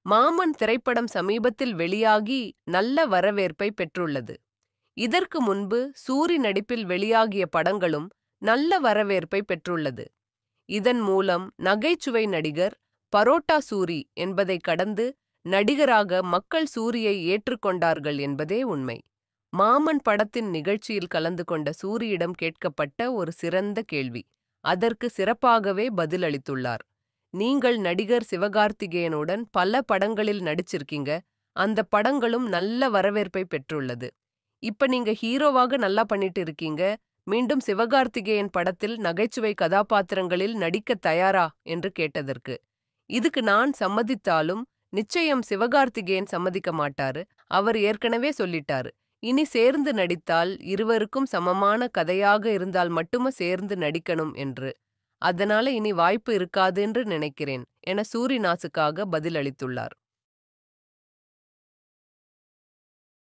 மாமன் திரைப்படம் சமீபத்தில் வெளியாகி நல்ல வரவேற்பை பெற்றுள்ளது. இதற்கு முன்பு சூரி நடிப்பில் வெளியாகிய படங்களும் நல்ல வரவேற்பை பெற்றுள்ளது. இதன் மூலம் நகைச்சுவை நடிகர் பரோட்டா சூரி என்பதை கடந்து நடிகராக மக்கள் சூரியை ஏற்றுக்கொண்டார்கள் என்பதே உண்மை. மாமன் படத்தின் நிகழ்ச்சியில் கலந்து கொண்ட சூரியிடம் கேட்கப்பட்ட ஒரு சிறந்த கேள்வி. அதற்கு சிறப்பாகவே பதிலளித்துள்ளார். நீங்கள் நடிகர் சிவகார்த்திகேயனுடன் பல படங்களில் நடிச்சிருக்கீங்க. அந்த படங்களும் நல்ல வரவேற்பை பெற்றுள்ளது. இப்ப நீங்க ஹீரோவாக நல்லா பண்ணிட்டு இருக்கீங்க. மீண்டும் சிவகார்த்திகேயன் படத்தில் நகைச்சுவை கதாபாத்திரங்களில் நடிக்க தயாரா என்று கேட்டதற்கு, இதுக்கு நான் சம்மதித்தாலும் நிச்சயம் சிவகார்த்திகேயன் சம்மதிக்க மாட்டாரு. அவர் ஏற்கனவே சொல்லிட்டாரு. இனி சேர்ந்து நடித்தால் இருவருக்கும் சமமான கதையாக இருந்தால் மட்டுமே சேர்ந்து நடிக்கணும் என்று. அதனால இனி வாய்ப்பு இருக்காது என்று நினைக்கிறேன் என சூரி நாசுக்காக பதிலளித்துள்ளார்.